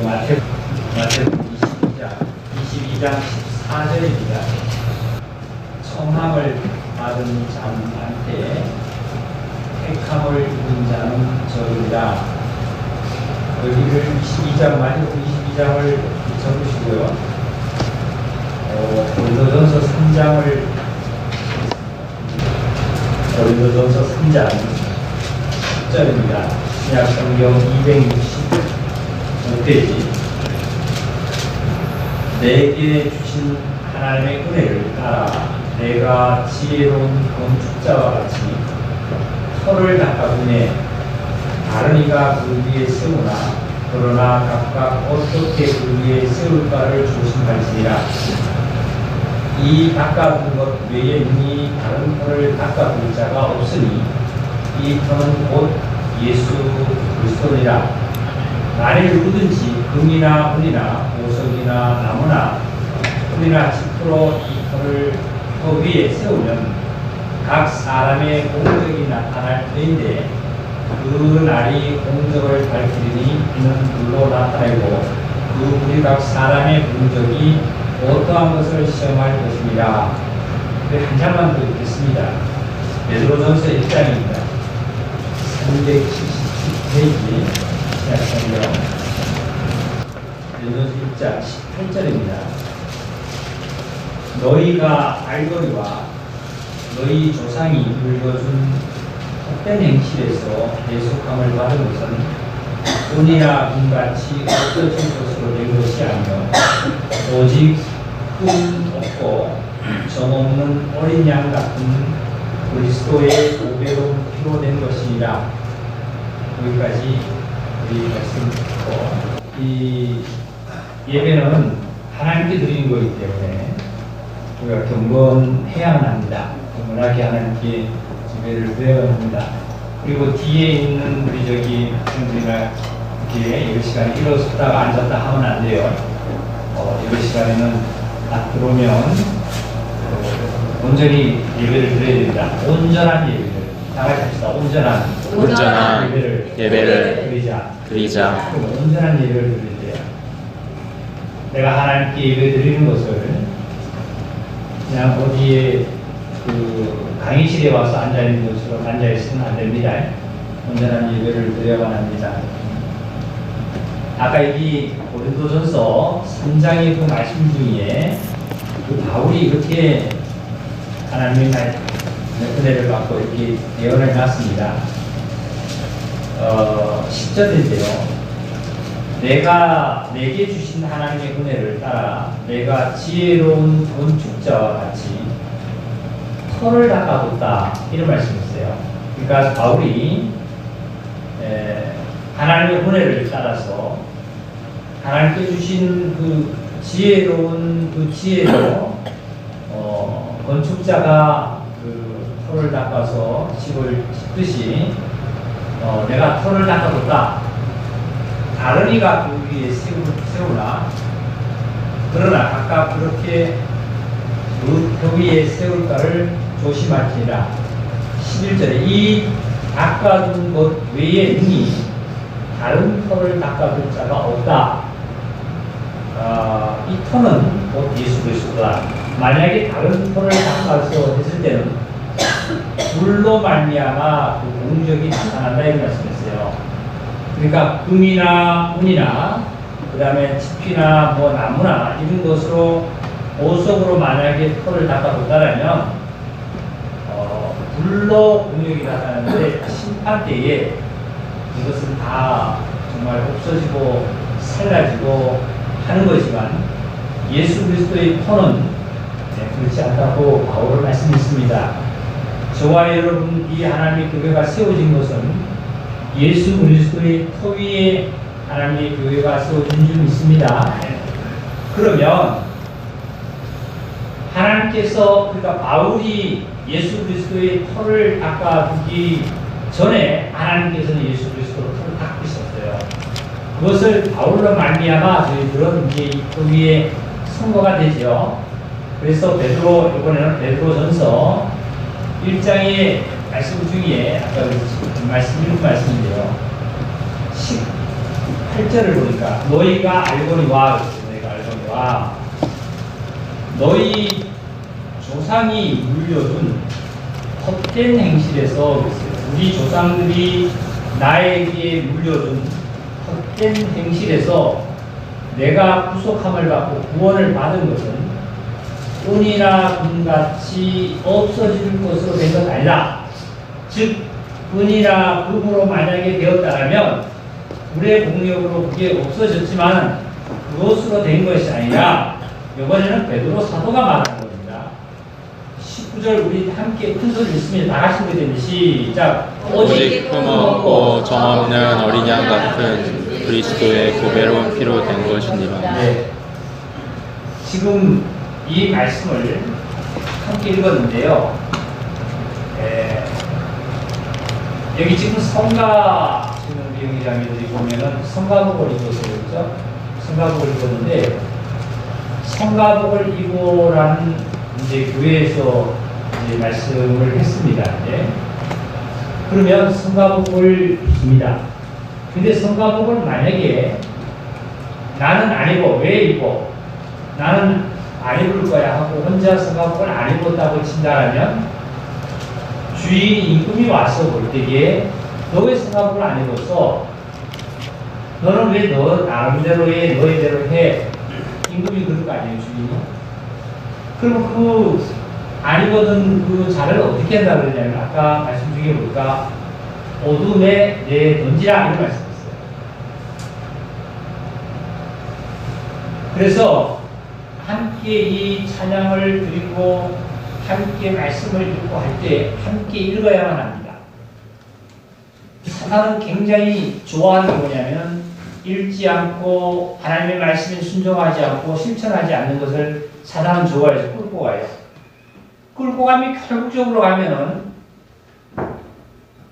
마태복음 22장 14절입니다. 청함을 받은 자한테 택함을 입은 자는 저리라. 여기를 22장 마태복음 22장을 적으시고요. 고린도전서 3장을 고린도전서 3장 10절입니다. 신약성경 265페이지. 내게 주신 하나님의 은혜를 따라 내가 지혜로운 건축자와 같이 터를 닦아주네. 다른 이가 그 위에 세우나 그러나 각각 어떻게 그 위에 세울까를 조심할지니라. 이 닦아둔 것 외에는 다른 터를 닦아둘 자가 없으니 이 터는 곧 예수 그리스도니라. 만일 누구든지 금이나 은이나 보석이나 나무나 풀이나 짚으로 이 터를 터 위에 세우면 각 사람의 공적이 나타날 터인데 그 날이 공적을 밝히리니 이는 불로 나타내고 그 불이 각 사람의 공적이 어떠한 것을 시험할 것입니다. 한 장만 더 읽겠습니다. 베드로전서 1장입니다. 370페이지 신약성경 베드로전서 1장 18절입니다. 너희가 알거니와 너희 조상이 물려준 헛된 행실에서 대속함을 받은 것은 은이나 금같이 없어질 것으로 된 것이 아니요 오직 흠 없고 정없는 어린 양 같은 그리스도의 보배로운 피로 된 것이니라. 여기까지 우리 말씀 듣고, 이 예배는 하나님께 드리는 것이기 때문에 우리가 경건해야만 합니다. 경건하게 하나님께 예배를 드려야 합니다. 그리고 뒤에 있는 우리 학생들이나 이렇게 예배 시간에 일어섰다가 앉았다 하면 안 돼요. 예배 시간에는 딱 들어오면 온전히 예배를 드려야 됩니다. 온전한 예배를 다 같이 합시다. 온전한 예배를 드리자. 온전한 예배를 드려야 돼요. 내가 하나님께 예배 드리는 것을 그냥 어디에 강의실에 와서 앉아있는 것처럼 앉아있으면 안 됩니다. 온전한 예배를 드려야만 합니다. 아까 이 고린도전서 3장의 그 말씀 중에 바울이 이렇게 하나님의 은혜를 받고 이렇게 예언을 해놨습니다. 10절인데요. 내가 내게 주신 하나님의 은혜를 따라 내가 지혜로운 건축자와 같이 터를 닦아뒀다, 이런 말씀이었어요. 그러니까 바울이 하나님의 은혜를 따라서 하나님께 주신 그 지혜로운 그 지혜로 건축자가 그 터를 닦아서 집을 짓듯이 내가 터를 닦아뒀다. 다른 이가 그 위에 세우나 그러나 각각 그렇게 그 위에 세울까를 조심할지니라. 11절에 이 닦아둔 것 외에 능히 다른 터를 닦아둘 자가 없다. 이 터는 곧 예수 그리스도다. 만약에 다른 터를 닦아서 했을 때는 불로 말미암아 그 공적이 나타난다, 이런 말씀이었어요. 그러니까 금이나 은이나 그 다음에 짚이나 뭐 나무나 이런 것으로 보석으로 만약에 터를 닦아뒀다라면 불로 공력이 나타나는데 심판 때에 이것은 다 정말 없어지고 사라지고 하는 거지만 예수 그리스도의 터는 그렇지 않다고 바울은 말씀했습니다. 저와 여러분 이 하나님의 교회가 세워진 것은 예수 그리스도의 터 위에 하나님의 교회가 세워진 줄 믿습니다. 그러면 하나님께서, 그러니까 바울이 예수 그리스도의 터를 닦아두기 전에 하나님께서는 예수 그리스도로 터를 닦으셨어요. 그것을 바울로 말미암아 저희들은 이제 이 터 위에 선거가 되죠. 그래서 이번에는 베드로전서 1장의 말씀 중에 아까 말씀인데요. 8절을 보니까 너희가 알거니와, 너희가 알거니와, 너희 조상이 물려준 헛된 행실에서, 우리 조상들이 나에게 물려준 헛된 행실에서 내가 구속함을 받고 구원을 받은 것은 은이나 금같이 없어질 것으로 된 것 아니다. 즉 은이나 금으로 만약에 되었다면 불의 공력으로 그게 없어졌지만 그것으로 된 것이 아니라, 이번에는 베드로 사도가 말하는 겁니다. 19절 우리 함께 큰 소리 읽습니다. 다 같이 읽으면 시작. 오직 흠없고 정없는 어린 양 같은 그리스도의 보배로운 피로 된 것이니라. 네. 지금 이 말씀을 함께 읽었는데요. 여기 지금 성가, 지금 우리 영의장님들이 보면은 성가복을 입었어요. 그죠? 성가복을 입었는데, 성가복을 입으라는 이제 교회에서 이제 말씀을 했습니다. 이제. 그러면 성가복을 입습니다. 근데 성가복을 만약에 나는 안 입어. 왜 입어? 나는 안 입을 거야 하고 혼자 성가복을 안 입었다고 친다면 주인 임금이 와서 볼 때에 너 왜 성가복을 안 입었어? 너는 왜 너 나름대로의 너희대로 해? 임금이 그럴 거 아니에요, 주인이? 그럼 그 안 입었던 그 자를 어떻게 한다 그러냐면, 아까 말씀 중에 볼까? 어둠에 내 던지라 이런 말씀이었어요. 그래서 함께 이 찬양을 드리고 함께 말씀을 읽고 할 때 함께 읽어야만 합니다. 사단은 굉장히 좋아하는 게 뭐냐면, 읽지 않고 하나님의 말씀에 순종하지 않고 실천하지 않는 것을 사단은 좋아해서 끌고 가요. 끌고 가면 결국적으로 가면은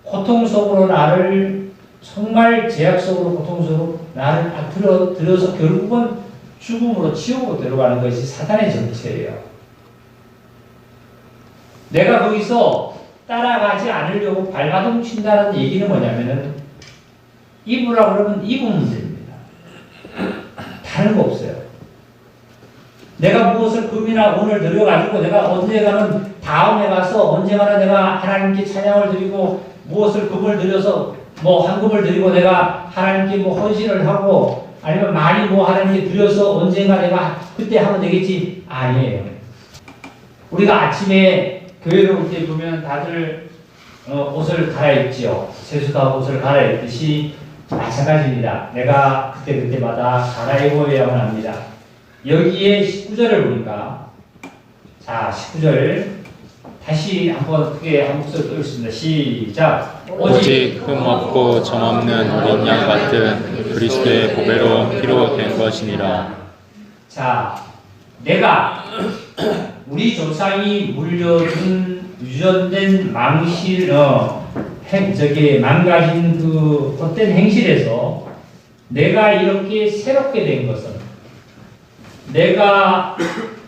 고통 속으로 나를, 정말 제약 속으로 고통 속으로 나를 다 들어서 결국은 죽음으로 지옥으로 들어가는 것이 사단의 정체예요. 내가 거기서 따라가지 않으려고 발버둥 친다는 얘기는 뭐냐면은, 입으라고 그러면 입으면 됩니다. 다른 거 없어요. 내가 무엇을 금이나 은을 들여가지고 내가 언젠가는 다음에 가서 언젠가는 내가 하나님께 찬양을 드리고 무엇을 금을 들여서 뭐 황금을 드리고 내가 하나님께 뭐 헌신을 하고 아니면 많이 뭐 하나님께 드려서 언젠가 내가 그때 하면 되겠지. 아니에요. 우리가 아침에 교회를 올 때 보면 다들 옷을 갈아입지요. 세수다 옷을 갈아입듯이 마찬가지입니다. 내가 그때마다 갈아입어야만 합니다. 여기에 19절을 보니까, 자 19절 다시 한번 크게 한 목소리 뚫겠습니다. 시작. 오직 흠없고 정없는 어린 양 같은 그리스도의 보배로운 피로 된 것이니라. 자, 내가 우리 조상이 물려준 유전된 망가진 그 헛된 행실에서 내가 이렇게 새롭게 된 것은, 내가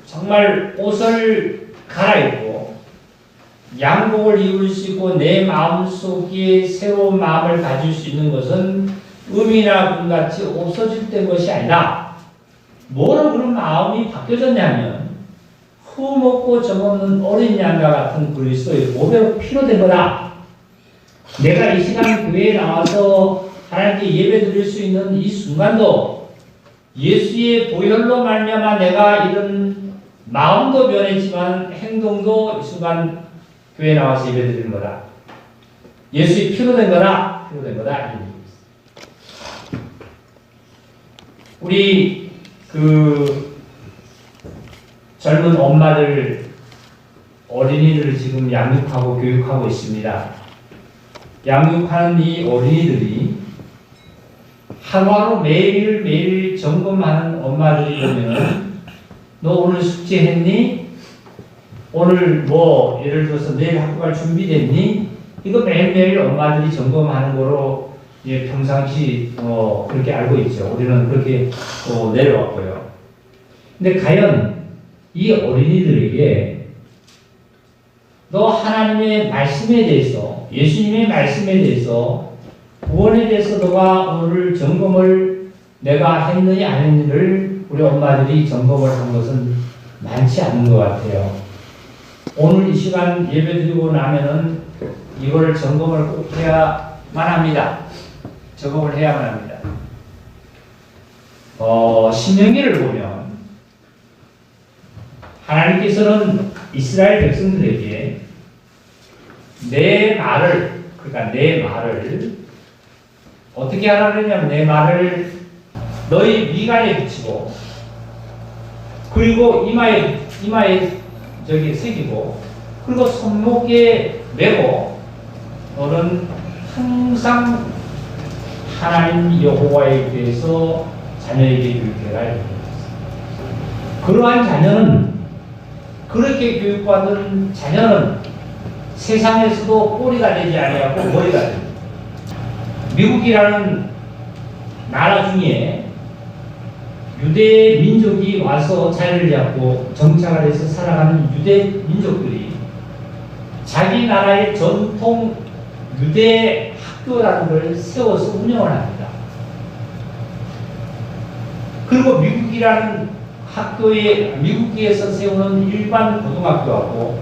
정말 옷을 갈아입고 양복을 입을 수 있고 내 마음속에 새로운 마음을 가질 수 있는 것은 음이나 금같이 없어질 때 것이 아니라, 뭐로 그런 마음이 바뀌어졌냐면 흠없고 정없는 어린 양과 같은 그리스도의 보배로 피로된 거다. 내가 이 시간 교회에 나와서 하나님께 예배 드릴 수 있는 이 순간도 예수의 보혈로 말미암아 내가 이런 마음도 변했지만 행동도 이 순간 교회에 나와서 예배 드리는 거다. 예수의 피로 된 거다. 피로 된 거다. 우리 그 젊은 엄마들, 어린이들을 지금 양육하고 교육하고 있습니다. 양육하는 이 어린이들이 하루하루 매일매일 점검하는 엄마들이 보면, 너 오늘 숙제했니? 오늘 뭐 예를 들어서 내일 학교 갈 준비됐니? 이거 매일매일 엄마들이 점검하는 거로 평상시 그렇게 알고 있죠. 우리는 그렇게 내려왔고요. 근데 과연 이 어린이들에게 너 하나님의 말씀에 대해서, 예수님의 말씀에 대해서, 구원에 대해서 너가 오늘 점검을 내가 했느냐 안 했느냐를 우리 엄마들이 점검을 한 것은 많지 않은 것 같아요. 오늘 이 시간 예배 드리고 나면은 이걸 점검을 꼭 해야만 합니다. 점검을 해야만 합니다. 신명기를 보면 하나님께서는 이스라엘 백성들에게 내 말을 어떻게 하라 그러냐면 내 말을 너희 미간에 붙이고 그리고 이마에 새기고 그리고 손목에 메고 너는 항상 하나님 여호와에 대해서 자녀에게 교육해라. 그러한 자녀는 그렇게 교육받은 자녀는 세상에서도 꼬리가 되지 아니하고 머리가 됩니다. 미국이라는 나라 중에 유대 민족이 와서 자리를 잡고 정착을 해서 살아가는 유대 민족들이 자기 나라의 전통 유대 학교라는 걸 세워서 운영을 합니다. 그리고 미국에서 세우는 일반 고등학교하고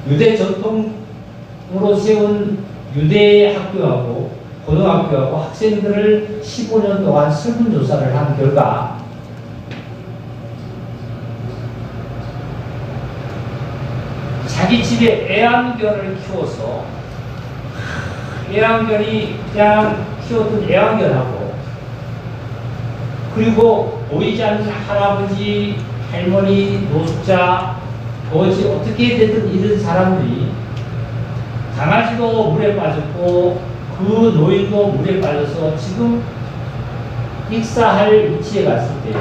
유대 전통으로 세운 유대 학교하고 고등학교하고 학생들을 15년 동안 설문조사를 한 결과 자기 집에 애완견을 키워서 애완견이 그냥 키웠던 애완견하고 그리고 보이지 않는 할아버지, 할머니, 노숙자, 거지 어떻게 되든 이런 사람들이 강아지도 물에 빠졌고 그 노인도 물에 빠져서 지금 익사할 위치에 갔을 때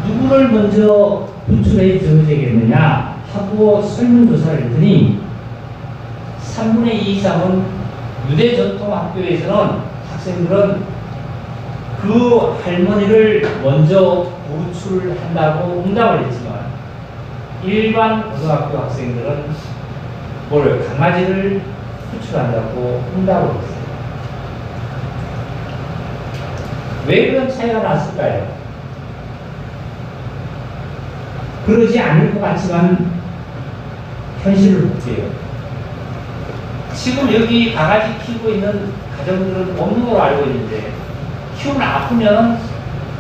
누구를 먼저 분출해 줘야 되겠느냐 하고 설문조사를 했더니 3분의 2 이상은 유대 전통 학교에서는 학생들은 그 할머니를 먼저 구출한다고 응답을 했지만 일반 고등학교 학생들은 강아지를 구출한다고 응답을 했어요. 왜 그런 차이가 났을까요? 그러지 않을 것 같지만 현실을 볼게요. 지금 여기 강아지 키우고 있는 가정들은 없는 걸로 알고 있는데 키우면 아프면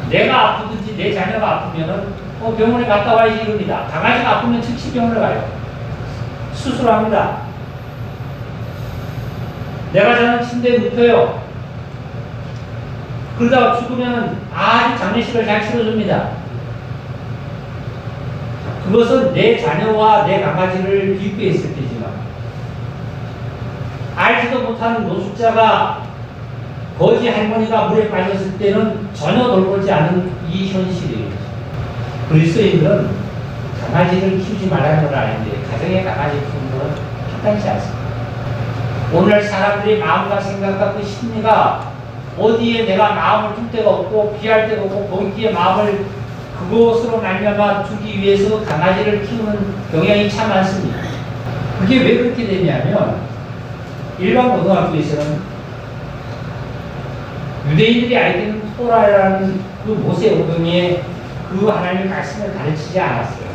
내가 아프든지 내 자녀가 아프면 병원에 갔다 와야지 이럽니다. 강아지가 아프면 즉시 병원에 가요. 수술합니다. 내가 자는 침대에 눕혀요. 그러다가 죽으면 아주 장례식을 잘 치러줍니다. 그것은 내 자녀와 내 강아지를 비교했을 때지만 알지도 못하는 노숙자가 거지 할머니가 물에 빠졌을 때는 전혀 돌보지 않은 이 현실이에요. 그리스도인들은 강아지를 키우지 말라는 건 아닌데 가정에 강아지 키우는 건 합당치 않습니다. 오늘 사람들의 마음과 생각과 그 심리가 어디에 내가 마음을 둘 데가 없고 피할 데가 없고 거기에 마음을 그것으로 말미암아 주기 위해서 강아지를 키우는 경향이 참 많습니다. 그게 왜 그렇게 되냐면 일반 고등학교에서는 유대인들이 알기는 토라라는 그 모세오경에 그 하나님의 말씀을 가르치지 않았어요.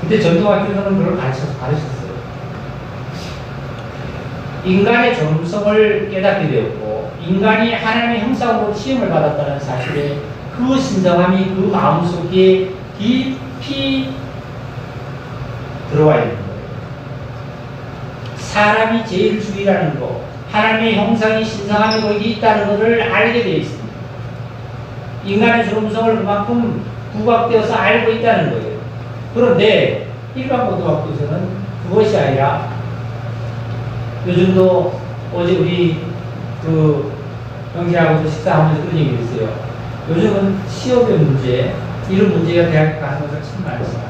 근데 전통학교에서는 그걸 가르쳤어요. 인간의 존엄성을 깨닫게 되었고 인간이 하나님의 형상으로 시험을 받았다는 사실에 그 신성함이 그 마음속에 깊이 들어와 있는 거예요. 사람이 제일 주의라는 거, 하나님의 형상이 신성함이 거기 있다는 것을 알게 되어 있습니다. 인간의 존엄성을 그만큼 부각되어서 알고 있다는 거예요. 그런데 일반 고등학교에서는 그것이 아니라 요즘도 어제 우리 그 형제하고도 식사하면서 그런 얘기를 했어요. 요즘은 취업의 문제, 이런 문제가 대학 가는 것을 참 많습니다.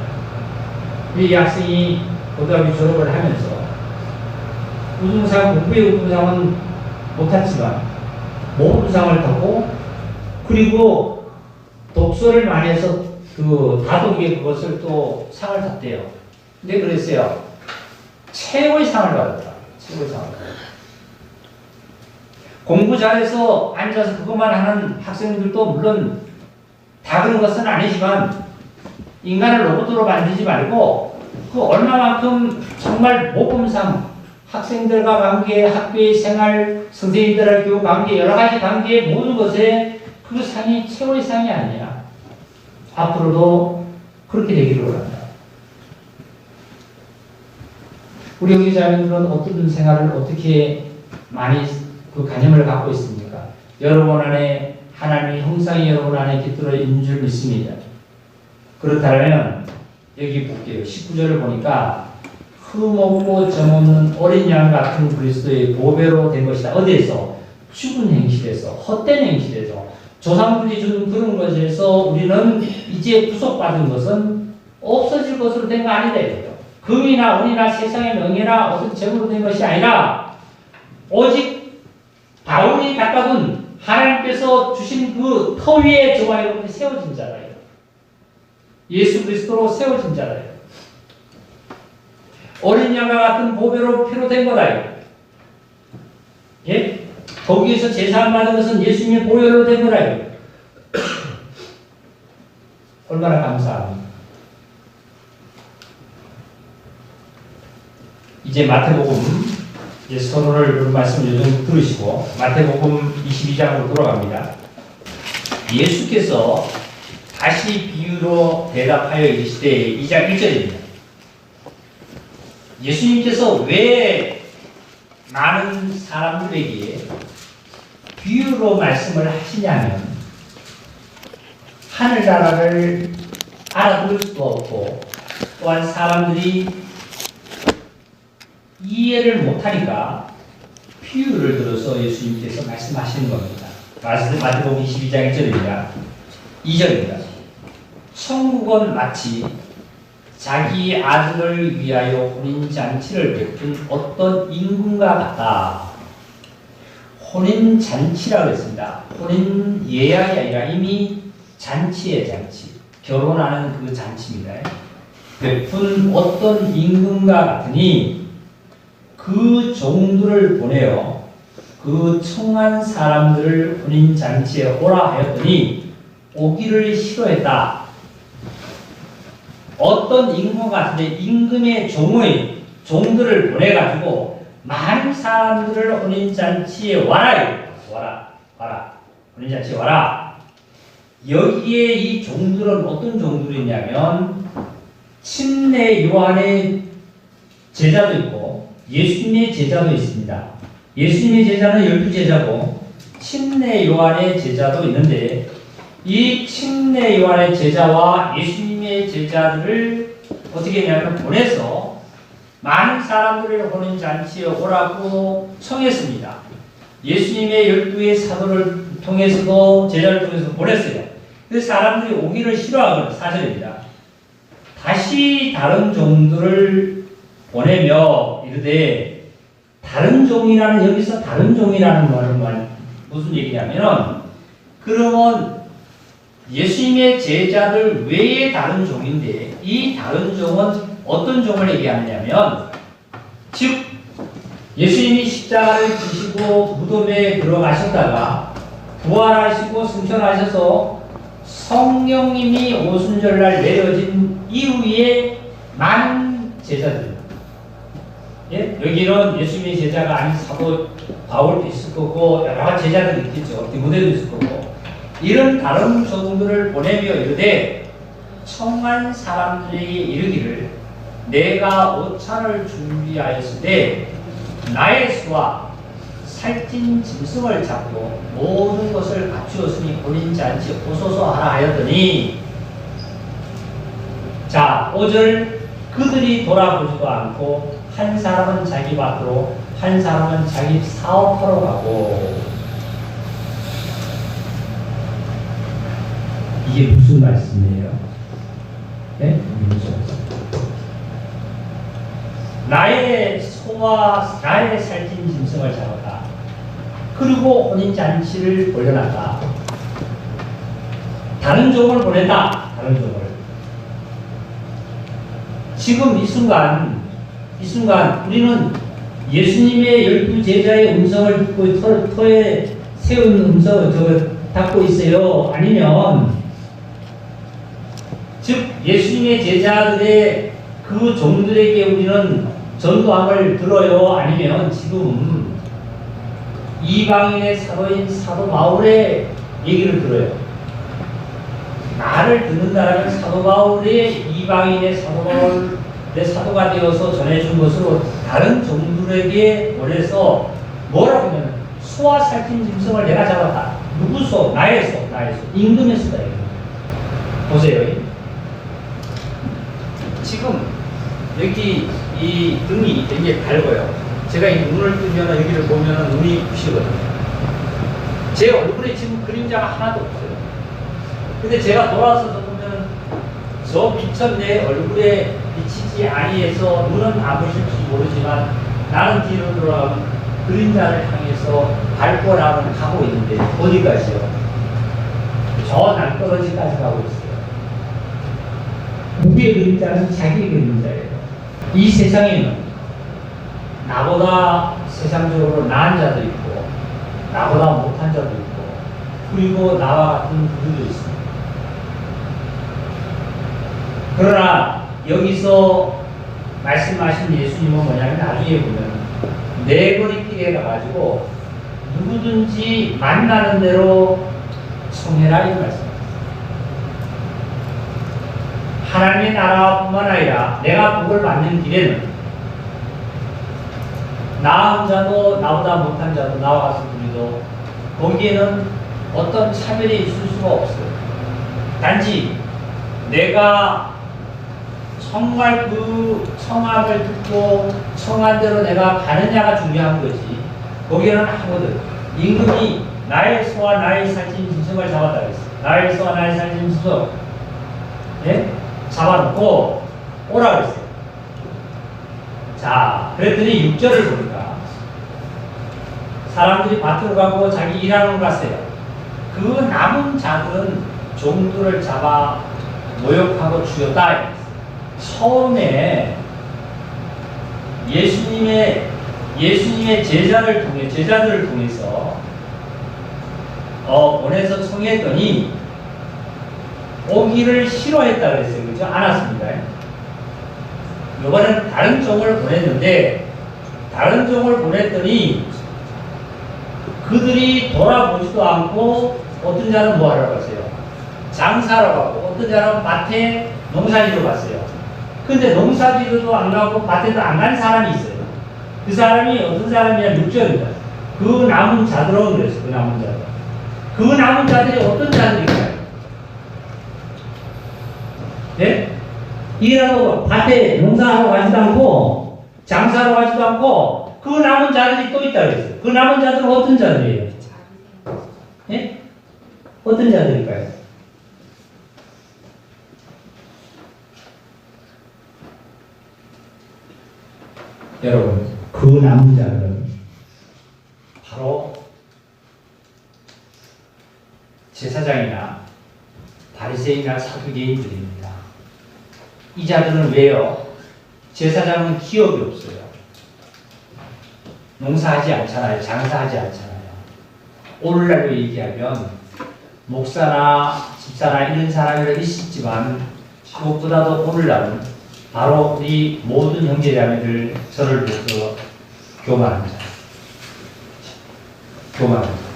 이 학생이 고등학교 졸업을 하면서 공부의 우등상은 못했지만 모범상을 타고 그리고 독서를 많이 해서 그 다독의 그것을 또 상을 탔대요. 근데 그랬어요. 최고의 상을 받았다. 최고의 상을 받았다. 공부 잘해서 앉아서 그것만 하는 학생들도 물론 다 그런 것은 아니지만 인간을 로봇으로 만들지 말고 그 얼마만큼 정말 모범상 학생들과 관계, 학교의 생활, 선생님들과 교육 관계, 여러 가지 관계 모든 것에 그 상이 최고의 상이 아니야. 앞으로도 그렇게 되기를 원한다. 우리 형제자매들은 어떤 생활을 어떻게 많이 그 관념을 갖고 있습니까? 여러분 안에 하나님의 형상이 여러분 안에 깃들어 있는 줄 믿습니다. 그렇다면 여기 볼게요. 19절을 보니까 흠없고 점없는 어린 양 같은 그리스도의 보배로 된 것이다. 어디에서? 죽은 행실에서, 헛된 행실에서, 조상들이 준 그런 것에서 우리는 이제 구속받은 것은 없어질 것으로 된 거 아니다 이거예요. 금이나 은이나 세상의 명예나 어떤 재물로 된 것이 아니라 오직 바울이 닦아둔 하나님께서 주신 그 터 위에 저와 여러분이 세워진 자라요. 예수 그리스도로 세워진 자라요. 어린 양과 같은 보배로 피로 된 거다. 예? 거기에서 제사를 받은 것은 예수님의 보혈로 된 거다. 얼마나 감사합니다. 이제 마태복음 이제 서론을 그 말씀 요즘 들으시고 마태복음 22장으로 돌아갑니다. 예수께서 다시 비유로 대답하여 이르시되 2장 1절입니다. 예수님께서 왜 많은 사람들에게 비유로 말씀을 하시냐면 하늘나라를 알아들을 수도 없고 또한 사람들이 이해를 못하니까 비유를 들어서 예수님께서 말씀하시는 겁니다. 마태복음 22장 1절입니다. 2절입니다. 천국은 마치 자기 아들을 위하여 혼인잔치를 베푼 어떤 임금과 같다. 혼인잔치라고 했습니다. 혼인 예약이 아니라 이미 잔치의 잔치. 결혼하는 그 잔치입니다. 베푼 어떤 임금과 같으니 그 종들을 보내어 그 청한 사람들을 혼인잔치에 오라 하였더니 오기를 싫어했다. 어떤 임금 같은데 임금의 종들을 보내가지고 많은 사람들을 혼인잔치에 와라. 혼인잔치에 와라. 여기에 이 종들은 어떤 종들이냐면 침례 요한의 제자도 있고 예수님의 제자도 있습니다. 예수님의 제자는 12제자고 침례 요한의 제자도 있는데 이 침례 요한의 제자와 예수님의 제자들을 어떻게 했냐면 보내서 많은 사람들을 혼인잔치에 오라고 청했습니다. 예수님의 12의 사도를 통해서도 제자를 통해서 보냈어요. 그래서 사람들이 오기를 싫어하거든요. 4절입니다. 다시 다른 종들을 보내며 이르되 다른 종이라는 여기서 다른 종이라는 말은 무슨 얘기냐면 그러면 예수님의 제자들 외에 다른 종인데 이 다른 종은 어떤 종을 얘기하느냐면 즉 예수님이 십자가를 지시고 무덤에 들어가셨다가 부활하시고 승천하셔서 성령님이 오순절날 내려진 이후에 많은 제자들 예? 여기는 예수님의 제자가 아닌 사도 바울도 있을 거고 여러 가지 제자들이 있겠죠. 디모데도 있을 거고 이런 다른 종들을 보내며 이르되 청한 사람들에게 이르기를 내가 오찬을 준비하였을 때 나의 수와 살찐 짐승을 잡고 모든 것을 갖추었으니 혼인잔치 오소서 하라 하였더니 자 5절 그들이 돌아보지도 않고 한 사람은 자기 밭으로 한 사람은 자기 사업하러 가고 이게 무슨 말씀이에요? 네? 무슨 말씀? 나의 소와 나의 살찐 짐승을 잡았다. 그리고 혼인잔치를 올려놨다. 다른 종을 보냈다. 다른 종을. 지금 이 순간 우리는 예수님의 12제자의 음성을 듣고 터에 세운 음성을 닫고 있어요? 아니면 즉 예수님의 제자들의 그 종들에게 우리는 전도함을 들어요? 아니면 지금 이방인의 사도인 사도 바울의 얘기를 들어요? 나를 듣는다면 사도 바울의 이방인의 사도 바울의 사도가 되어서 전해준 것으로 다른 종들에게 보내서 뭐라고 하면 소와 살찐 짐승을 내가 잡았다. 누구 소? 나의 소. 임금의 소다. 보세요. 지금 여기 이 등이 되게 밝아요. 제가 이 눈을 뜨면 여기를 보면 눈이 부시거든요. 제 얼굴에 지금 그림자가 하나도 없어요. 근데 제가 돌아서서 보면 저 빛은 내 얼굴에 비치지 아니해서 눈은 안 보실지 모르지만 나는 뒤로 돌아가면 그림자를 향해서 밟고 나면 가고 있는데 어디까지요? 저 낭떠러지까지 가고 있어요. 누구의 그림자는 자기의 그림자예요. 이 세상에는 나보다 세상적으로 나은 자도 있고 나보다 못한 자도 있고 그리고 나와 같은 부류도 있습니다. 그러나 여기서 말씀하신 예수님은 뭐냐면 나중에 보면 내거리길에 가가지고 누구든지 만나는 대로 청해라 이 말씀입니다. 하나님의 나라뿐만 아니라 내가 복을 받는 길에는 나은 자도 나보다 못한 자도 나와 같은 분이도 거기에는 어떤 차별이 있을 수가 없어요. 단지 내가 정말 그 청함을 듣고 청한 대로 내가 가느냐가 중요한 거지. 거기에는 하거든. 임금이 나의 소와 나의 살찐 짐승을 잡았다 그랬어. 나의 소와 나의 살찐 짐승 예? 잡아놓고 오라 그랬어요. 자, 그랬더니 6절을 보니까 사람들이 밭으로 가고 자기 일하러 갔어요. 그 남은 자들은 종들을 잡아 모욕하고 죽였다. 처음에 예수님의 제자들을 통해서 보내서 청했더니 오기를 싫어했다 그랬어요. 그렇죠? 안 왔습니다. 이번에는 다른 종을 보냈는데 다른 종을 보냈더니 그들이 돌아보지도 않고 어떤 자는 뭐 하러 갔어요? 장사하러 가고 어떤 자는 밭에 농사지러 갔어요. 근데 농사지러도 안 가고 밭에도 안 간 사람이 있어요. 그 사람이 어떤 사람이냐 6절입니다. 그 남은 자들은 그랬어요. 그 남은 자들. 그 남은 자들이 어떤 자들일까요? 네? 일하러 밭에 농사하러 가지도 않고 장사하러 가지도 않고 그 남은 자들이 또 있다 그랬어요. 그 남은 자들은 어떤 자들이에요? 예? 어떤 자들일까요? 여러분, 그 남은 자들은 바로 제사장이나 바리새인이나 사두개인들입니다. 이 자들은 왜요? 제사장은 기업이 없어요. 농사하지 않잖아요. 장사하지 않잖아요. 오늘날로 얘기하면 목사나 집사나 이런 사람이 있었지만 그것보다도 오늘날은 바로 우리 모든 형제자매들 저를 보고 교만합니다. 교만합니다.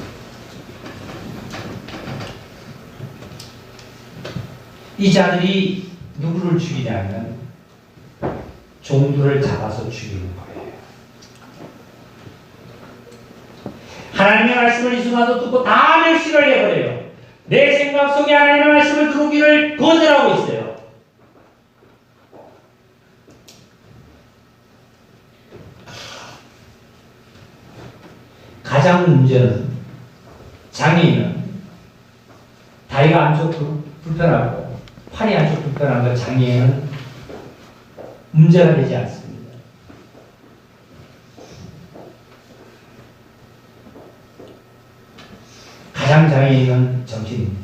이 자들이 누구를 죽이냐면 종들을 잡아서 죽이는 거예요. 하나님의 말씀을 이 순간도 듣고 다 멸시를 해버려요. 내 생각 속에 하나님의 말씀을 들어오기를 거절하고 있어요. 가장 문제는 장애인은 다리가 한쪽 불편하고 팔이 한쪽 불편한 것 장애인은 문제가 되지 않습니다. 가장 장애인은 정신입니다.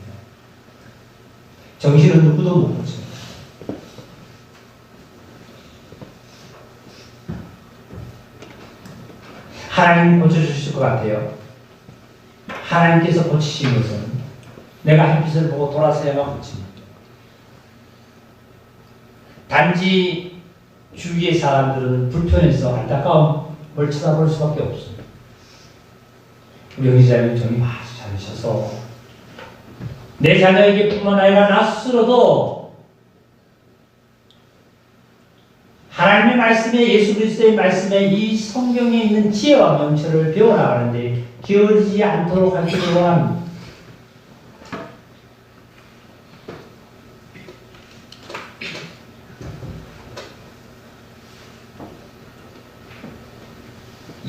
정신은 누구도 못 고칩니다. 하나님 고쳐주실 것 같아요. 하나님께서 고치신 것은 내가 햇빛을 보고 돌아서야만 고칩니다. 단지 주위의 사람들은 불편해서 안타까움을 쳐다볼 수밖에 없습니다. 우리 형제자매님 정리 아주 잘하셔서 내 자녀에게 뿐만 아니라 나 스스로도 하나님의 말씀에, 예수 그리스도의 말씀에 이 성경에 있는 지혜와 명철을 배워나가는데 게으르지 않도록 하기를 원합니다.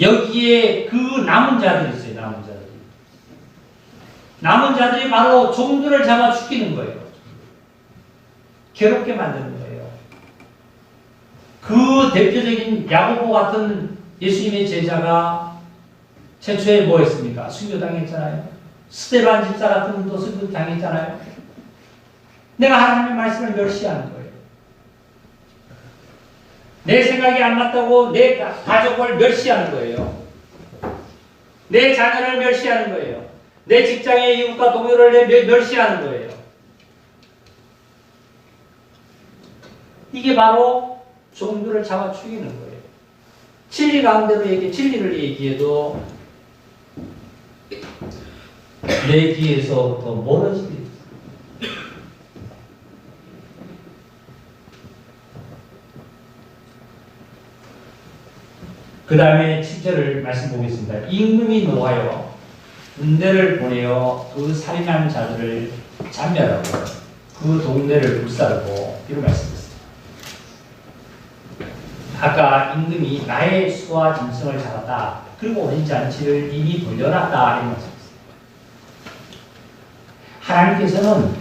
여기에 그 남은 자들이 있어요. 남은 자들이. 남은 자들이 바로 종들을 잡아 죽이는 거예요. 괴롭게 만드는 거예요. 그 대표적인 야고보 같은 예수님의 제자가 최초에 뭐 했습니까? 순교당했잖아요. 스데반 집사 같은 분도 순교당했잖아요. 내가 하나님의 말씀을 멸시하는 거예요. 내 생각이 안 맞다고 내 가족을 멸시하는 거예요. 내 자녀를 멸시하는 거예요. 내 직장의 이웃과 동료를 멸시하는 거예요. 이게 바로 종들을 잡아 죽이는 거예요. 진리 가운데로 진리를 얘기해도 내 귀에서부터 멀어지게. 그 다음에 7절을 말씀 보겠습니다. 임금이 노하여 군대를 보내어 그 살인한 자들을 잔멸하고 그 동네를 불사르고 이런 말씀이었습니다. 아까 임금이 나의 수와 짐승을 잡았다. 그리고 오랜 잔치를 이미 돌려놨다. 이런 말씀이었습니다. 하나님께서는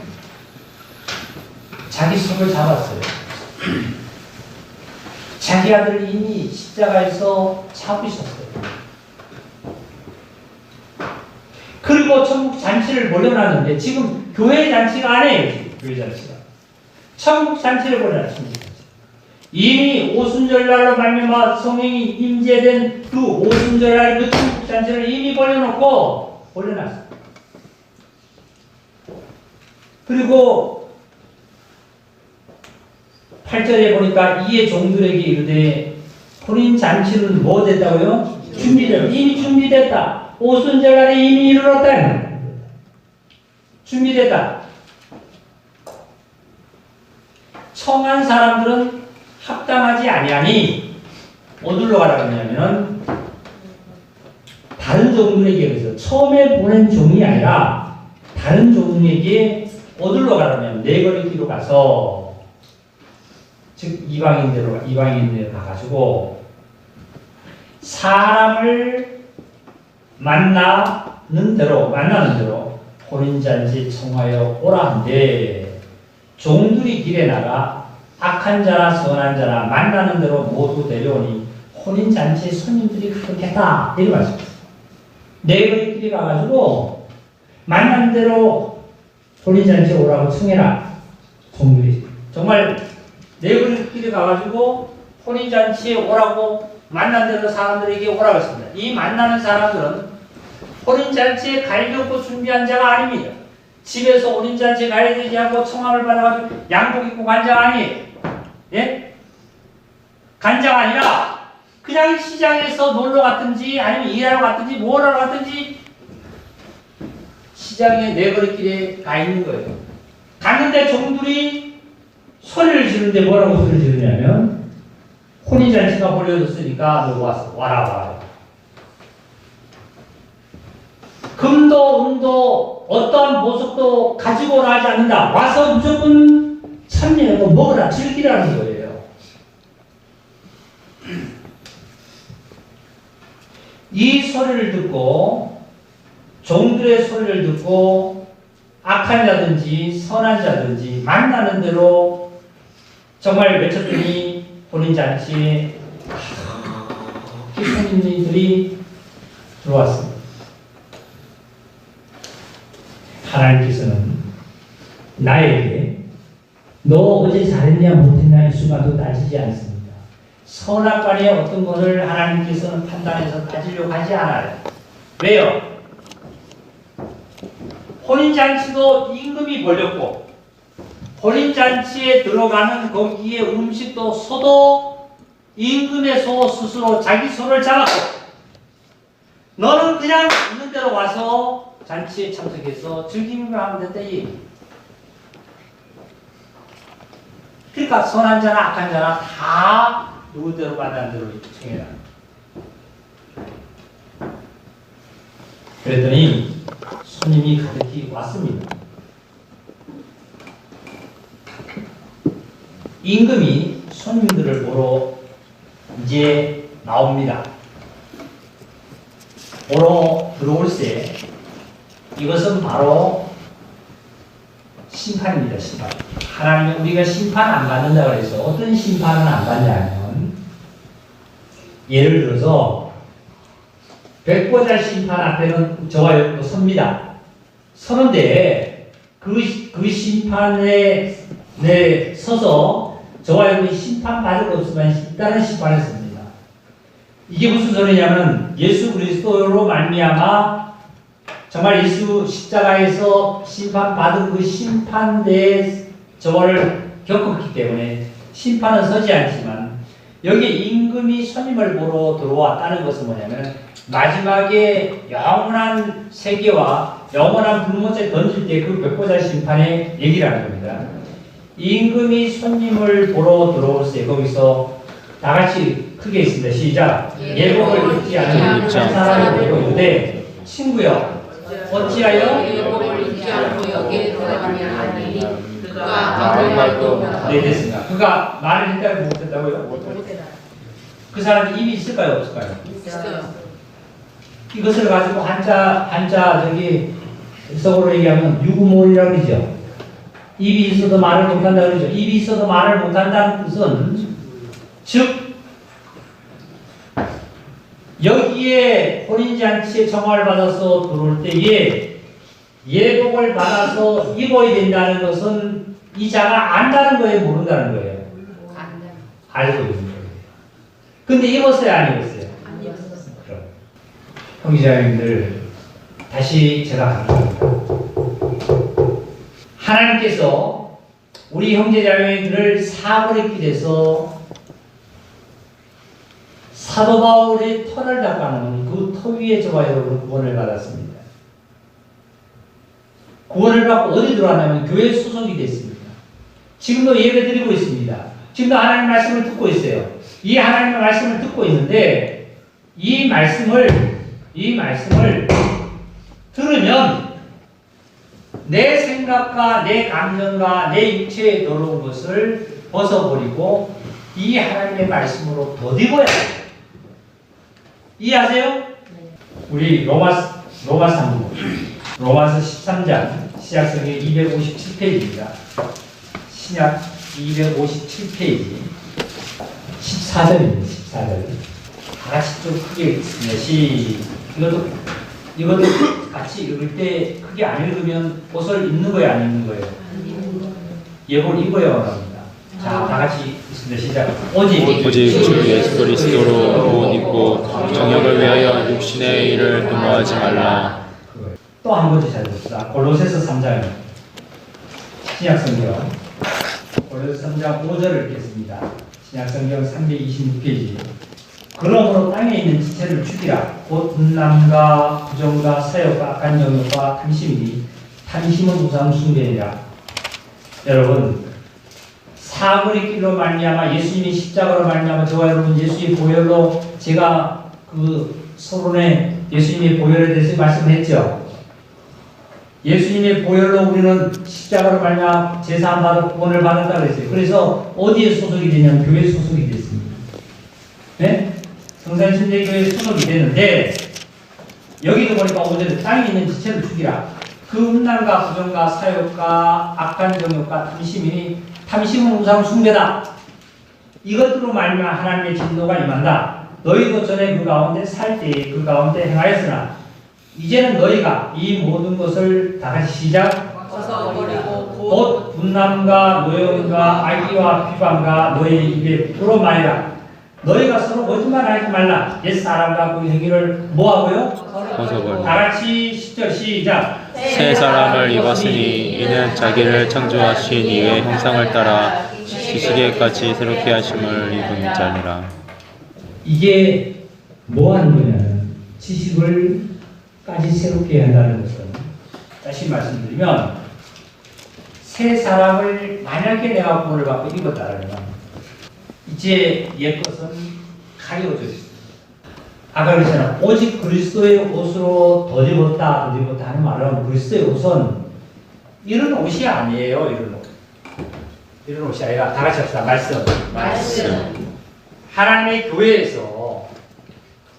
자기 손을 잡았어요. 자기 아들을 이미 십자가에서 잡으셨어요. 그리고 천국 잔치를 벌려놨는데 지금 교회 잔치가 아니에요. 교회 잔치가. 천국 잔치를 벌려놨습니다. 이미 오순절날로 말미암아 성령이 임재된 그 오순절날 그 천국 잔치를 이미 벌려놨어요. 그리고 8절에 보니까 이에 종들에게 이르되 혼인 잔치는 뭐 됐다고요? 준비됐다. 이미 준비됐다. 오순절날에 이미 이르렀다. 준비됐다. 청한 사람들은 합당하지 아니하니 어디로 가라고 하냐면 다른 종들에게 그래서 처음에 보낸 종이 아니라 다른 종에게 어디로 가라면 내거리기로 가서 즉 이방인들로 가가지고 사람을 만나는 대로 혼인잔치 청하여 오라 한데 종들이 길에 나가 악한 자나 선한 자나 만나는 대로 모두 데려오니 혼인잔치에 손님들이 가득했다. 이런 말씀입니다. 네거리끼리 가가지고 만나는 대로 혼인잔치에 오라고 청해라. 종들이 정말 네거리끼리 가가지고 혼인잔치에 오라고 만난 대로 사람들에게 오라고 했습니다. 이 만나는 사람들은 혼인잔치에 가려고 준비한 자가 아닙니다. 집에서 혼인잔치에 가야 되지 않고 청함을 받아가지고 양복 입고 간 자가 아니에요. 예? 간 자가 아니라 그냥 시장에서 놀러 갔든지 아니면 일하러 갔든지 뭐 하러 갔든지 시장에 네거리길에 가 있는 거예요. 갔는데 종들이 소리를 지르는데 뭐라고 소리를 지르냐면 혼인잔치가 벌려졌으니까 너 와라. 금도 은도 어떠한 보석도 가지고 나지 않는다. 와서 무조건 참여하고 먹으라 즐기라는 거예요. 이 소리를 듣고 종들의 소리를 듣고 악한 자든지 선한 자든지 만나는 대로 정말 외쳤더니 혼인잔치에 손님들이 들어왔습니다. 하나님께서는 나에게 너 어제 잘했냐 못했냐 이 순간도 따지지 않습니다. 선악간의 어떤 것을 하나님께서는 판단해서 따지려고 하지 않아요. 왜요? 혼인잔치도 임금이 벌렸고 혼인잔치에 들어가는 거기에 음식도 소도 임금의 소 스스로 자기 소를 잡았고 너는 그냥 있는 대로 와서 잔치에 참석해서 즐기기만 하면 된다 이 얘기. 그러니까 선한 자나 악한 자나 다 누구대로 받는 대로 청해라. 그랬더니 손님이 가득히 왔습니다. 임금이 손님들을 보러 이제 나옵니다. 보러 들어올세 이것은 바로 심판입니다. 심판. 하나님은 우리가 심판 안 받는다고 해서 어떤 심판은 안 받냐면 예를 들어서 백보자 심판 앞에는 저와 여러분도 섭니다. 서는데 그 심판에 서서 저와 여러분이 심판받을 것 없으면 다른 심판을 씁니다. 이게 무슨 소리냐면 예수 그리스도로 말미암아 정말 예수 십자가에서 심판받은 그 심판대에 저를 겪었기 때문에 심판은 서지 않지만 여기에 임금이 손님을 보러 들어왔다는 것은 뭐냐면 마지막에 영원한 세계와 영원한 불못에 던질 때 그 백보자 심판의 얘기라는 겁니다. 임금이 손님을 보러 들어올세 거기서 다 같이 크게 있습니다. 시작. 예복을 잊지 않은 사람이 되고 있는데 친구여 어찌하여 예복을 잊지 않고 여기에 들어가면 하니 그가 아무 말도 못하고. 네 됐습니다. 그가 말을 했다고 못했다고요? 그 사람이 입이 있을까요 없을까요? 있어요. 이것을 가지고 한자 저기 속으로 얘기하면 유구몰이라고 그러죠. 입이 있어도 말을 못한다 그러죠. 입이 있어도 말을 못한다는 뜻은 즉 여기에 혼인잔치에 정화를 받아서 들어올 때에 예복을 받아서 입어야 된다는 것은 이 자가 안다는 거예요 모른다는 거예요? 알고 있는 거예요. 근데 입었어요 안 입었어요? 안 입었어요. 그럼 형제자매님들 다시 제가 강조합니다. 하나님께서 우리 형제자매들을 사고를 길에서 사도 바울의 터를 닦아놓은 그 터 위에 저와 여러분 구원을 받았습니다. 구원을 받고 어디 들어왔냐면 교회에 소속이 됐습니다. 지금도 예배 드리고 있습니다. 지금도 하나님 말씀을 듣고 있어요. 이 하나님의 말씀을 듣고 있는데 이 말씀을 들으면 내 생각과 내 감정과 내 육체에 더러운 것을 벗어버리고 이 하나님의 말씀으로 덧입어야 해요. 이해하세요? 우리 로마서 한번 로마서 13장 신약성경 257페이지입니다. 신약 257페이지 14절입니다. 14절 다 같이 좀 크게 읽겠습니다. 이것도 같이 읽을 때 크게 안 읽으면 옷을 입는 거예요? 안 입는 거예요? 예복을 입어야 합니다. 자, 다 같이 읽습니다. 시작. 오직 주 예수 그리스도로 옷 입고 정욕을 위하여 육신의 일을 도모하지 말라. 또 한 번 더 찾아봅시다. 골로새서 3장 신약성경 골로새 3장 5절을 읽겠습니다. 신약성경 326페이지 그러므로 땅에 있는 지체를 죽이라. 곧 분남과 부정과 사욕과 악한 영역과 탐심이니 탐심은 우상 숭배니라. 여러분 사거리 길로 말미암아 예수님이 십자가로 말미암아 저와 여러분 예수의 보혈로 제가 그 서론에 예수님의 보혈에 대해서 말씀했죠. 예수님의 보혈로 우리는 십자가로 말미암아 제사함 받아 구원을 받았다고 했어요. 그래서 어디에 소속이 되냐면 교회에 소속이 됐습니다. 네? 성산신대교회에 소속이 되는데 여기도 보니까 오늘 땅에 있는 지체를 죽이라. 그 음란과 부정과 사욕과 악한 정욕과 탐심이니 탐심은 우상 숭배다. 이것들로 말미암아 하나님의 진노가 임한다. 너희도 전에 그 가운데 살 때에 그 가운데 행하였으나 이제는 너희가 이 모든 것을 다 같이 시작. 벗어버리고 곧 분남과 노여움과 악의와 비방과 너희 입에 불어말이라. 너희가 서로 거짓말하지 말라. 옛 사람과 그 행위를 뭐하고요? 벗어버려. 다 같이 10절 시작. 새 사람을 입었으니 이는 자기를 창조하신 이의 형상을 따라 지시기까지 새롭게 하심을 입은 자니라. 이게 뭐 하는 거냐면 지식을까지 새롭게 한다는 것은 다시 말씀드리면 새 사람을 만약에 내가 구원을 받고 입었다면 이제 옛 것은 가려져 있습니다. 아까 그랬잖아. 오직 그리스도의 옷으로 더 입었다 하는 말은 그리스도의 옷은 이런 옷이 아니에요. 이런 옷. 이런 옷이 아니라 다 같이 합시다. 말씀. 하나님의 교회에서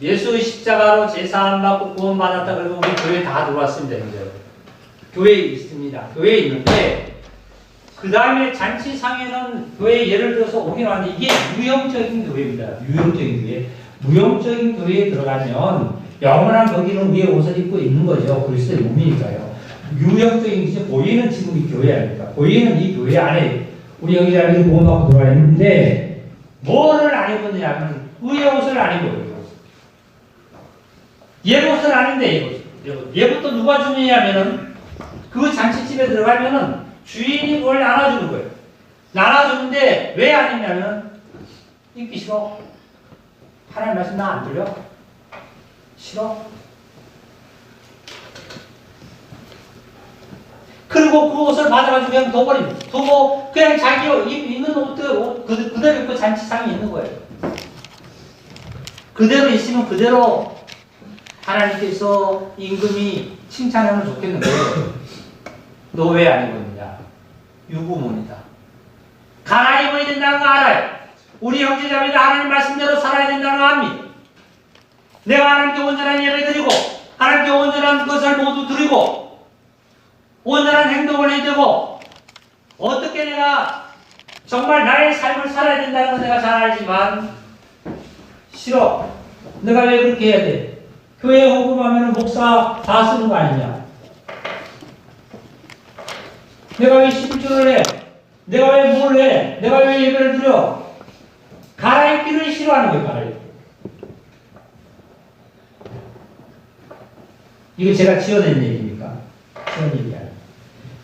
예수의 십자가로 제사함 받고 구원 받았다 그러고 우리 교회에 다 들어왔습니다. 현재 교회에 있습니다. 교회에 있는데 그 다음에 잔치상에는 교회 예를 들어서 오긴 하는데 이게 유형적인 교회입니다. 유형적인 교회. 무형적인 교회에 들어가면 영원한 거기는 위에 옷을 입고 있는 거죠. 그리스도의 몸이니까요. 유형적인 이제 보이는 지금 이 교회 아닙니까? 보이는 이 교회 안에 우리 여기 자리에 구원 받고 들어와 있는데 뭐를 안 입었느냐 하면 위에 옷을 안 입어요. 얘 옷을 아닌데 얘부터 누가 주느냐면은 그 잔치집에 들어가면은 주인이 그걸 나눠주는 거예요. 나눠주는데 왜 안 입냐면 입기 싫어. 하나님 말씀 나 안 들려? 싫어? 그리고 그 옷을 받아가지고 그냥 둬버립니다. 두고 그냥 자기 입는 옷 그대로 입고 잔치상이 있는 거예요. 그대로 있으면 그대로 하나님께서 임금이 칭찬하면 좋겠는데 너 왜 안 입었느냐? 유구문이다. 갈아입어야 된다는 거 알아요. 우리 형제자매들 하나님 말씀대로 살아야 된다는 거 압니다. 내가 하나님께 온전한 예를 드리고 하나님께 온전한 것을 모두 드리고 온전한 행동을 해야 되고 어떻게 내가 정말 나의 삶을 살아야 된다는 건 내가 잘 알지만 싫어. 내가 왜 그렇게 해야 돼? 교회 헌금하면 목사 다 쓰는 거 아니냐? 내가 왜 11조를 해? 내가 왜 뭘 해? 내가 왜 예배를 드려? 갈아입기를 싫어하는 거예요, 갈아입기. 이거 제가 지어낸 얘기입니까? 지어낸 얘기 아니에요.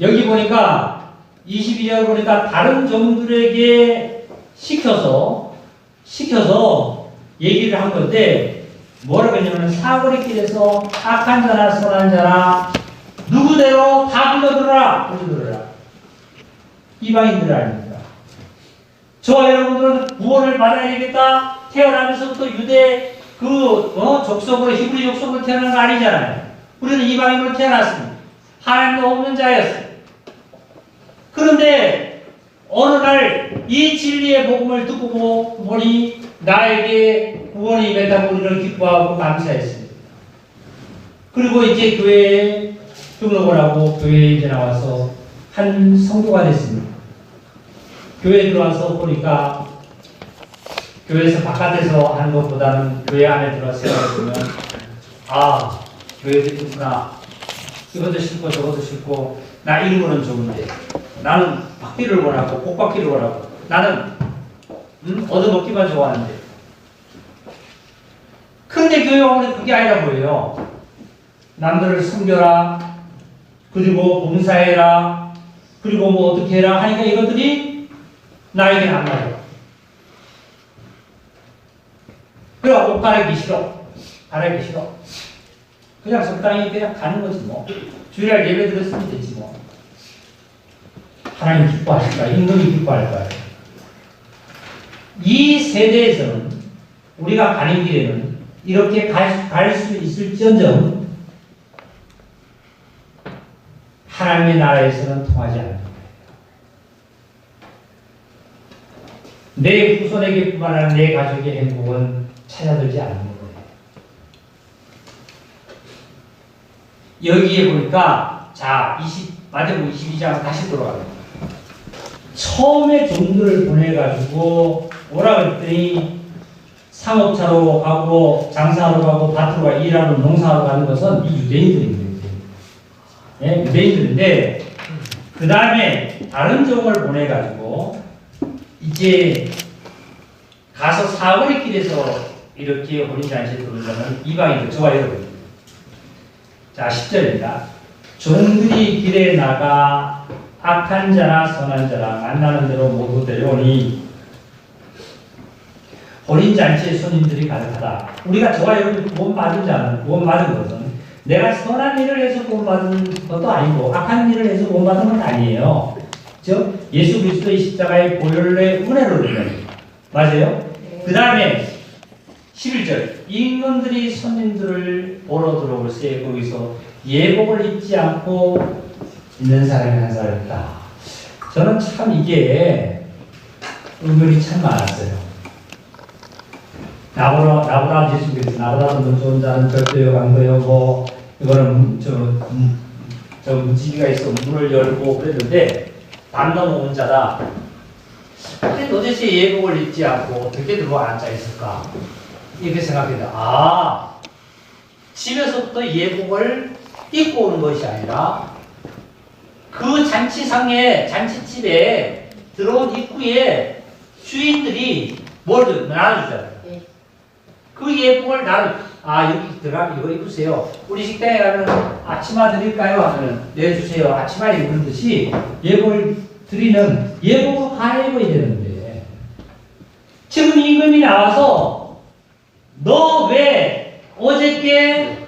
여기 보니까 22절 보니까 다른 종들에게 시켜서 얘기를 한 건데 뭐라고 했냐면 사거리 길에서 악한 자나 선한 자나 누구대로 다 불러들어라. 이방인들 아닙니까? 저와 여러분들은 구원을 받아야겠다. 태어나면서부터 유대 족속으로 히브리 족속으로 태어난 거 아니잖아요. 우리는 이방인으로 태어났습니다. 하나님도 없는 자였어요. 그런데 어느 날 이 진리의 복음을 듣고 보니 나에게 구원이 임했다고 우리는 기뻐하고 감사했습니다. 그리고 이제 교회에 등록을 하고 교회에 이제 나와서 한 성도가 됐습니다. 교회에 들어와서 보니까 교회에서 바깥에서 하는 것보다는 교회 안에 들어와서 보면 아, 교회도 있구나. 이것도 싫고 저것도 싫고 나 이런 거는 좋은데 나는 받기를 원하고 복 받기를 원하고 나는 얻어먹기만 좋아하는데 근데 교회 오면 그게 아니라 보여요. 남들을 섬겨라 그리고 봉사해라 그리고 뭐 어떻게 해라 하니까 이것들이 나에게는 안 맞아. 그래 옷 갈아입기 싫어. 그냥 적당히 그냥 가는 거지 뭐. 주일날 예배 드렸으면 되지 뭐. 하나님 기뻐하실까? 임금이 기뻐할까요? 이 세대에서는 우리가 가는 길에는 이렇게 갈 수 있을지언정 하나님의 나라에서는 통하지 않는 거예요. 내 후손에게뿐만 아니라 내 가족의 행복은 찾아들지 않는 거예요. 여기에 보니까 자 마태복음 22장 다시 돌아갑니다. 처음에 종들을 보내가지고 오라 그랬더니 상업차로 가고 장사하러 가고 밭으로 가고 일하러 농사하러 가는 것은 이 유대인들입니다. 네? 유대인들인데 그 다음에 다른 종을 보내가지고 이제 가서 사거리 길에서 이렇게 혼인잔치에 들어오려면 이방인들 좋아요. 여러분. 자, 10절입니다. 종들이 길에 나가 악한 자나 선한 자나 만나는 대로 모두 데려오니 혼인잔치에 손님들이 가득하다. 우리가 저와 여러분이 구원받은 자는, 구원받은 것은 내가 선한 일을 해서 구원받은 것도 아니고 악한 일을 해서 구원받은 건 아니에요. 즉 예수 그리스도의 십자가의 보혈의 은혜로 된 거예요. 맞아요? 그 다음에 11절 임금들이 손님들을 보러 들어올 때 거기서 예복을 입지 않고 있는 사람이 한 사람 있다. 저는 참 이게 은근히 참 많았어요. 나보다 예수 그리스도 나보다 더 좋은 자는 절도요, 강도요, 뭐 이거는 저 무지개가 있어 문을 열고 그랬는데 반 넘어온 자다. 근데 도대체 예복을 입지 않고 어떻게 들어와 앉아 있을까? 이렇게 생각합니다. 아, 집에서부터 예복을 입고 오는 것이 아니라 그 잔치상에 잔치집에 들어온 입구에 주인들이 뭘 나눠주잖아요. 그 예복을 여기 들어가면 이거 입으세요. 우리 식당에 가면 아침마 드릴까요? 하면 내주세요. 아침마 입는 듯이 예복을 드리는 예복으로 갈아입어야 되는데 지금 임금이 나와서 너 왜 어저께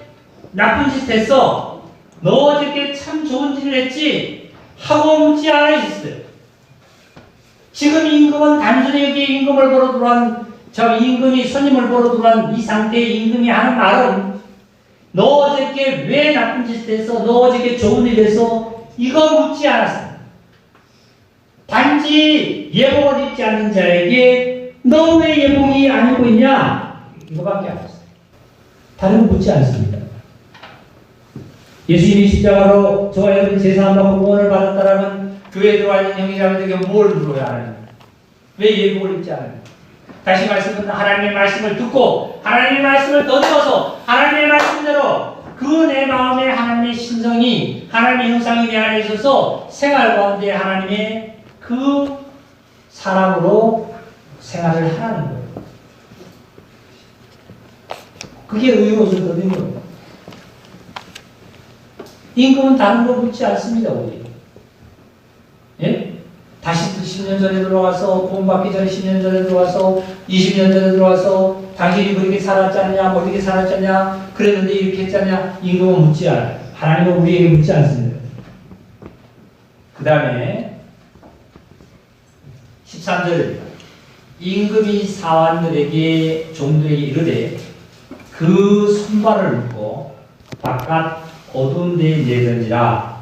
나쁜 짓 했어? 너 어저께 참 좋은 짓을 했지? 하고 묻지 않아 있어요. 지금 임금은 단순히 여기 임금을 보러 들어온 저 임금이 손님을 보러 들어온 이 상태의 임금이 하는 말은 너 어저께 왜 나쁜 짓 했어? 너 어저께 좋은 일 했어? 이거 묻지 않았어. 단지 예복을 입지 않는 자에게 너 왜 예복이 안 입고 있냐? 이거밖에 안 했어요. 다른 거 묻지 않습니다. 예수님이 십자가로 저와 여러분이 제사함하고 구원을 받았다라면 교회에 들어와 있는 형제자매들에게 뭘 물어야 하느냐? 왜 예복을 입지 않느냐? 다시 말씀드리면 하나님의 말씀을 듣고 하나님의 말씀을 던져서 하나님의 말씀대로 그 내 마음에 하나님의 신성이 하나님의 형상이 내 안에 있어서 생활 가운데 하나님의 그 사람으로 생활을 하라는 거예요. 그게 의옷을 얻는 거예요. 임금은 다른 거 묻지 않습니다. 우리. 예? 다시 10년 전에 들어와서 구원받기 전에 10년 전에 들어와서 20년 전에 들어와서 당신이 그렇게 살았지 않냐 뭐 이렇게 살았지 않냐 그랬는데 이렇게 했지 않냐 임금은 묻지 않아요. 하나님은 우리에게 묻지 않습니다. 그 다음에 13절입니다. 임금이 사환들에게 종들에게 이르되 그 손발을 묶고 바깥 어두운 데에 내던지라.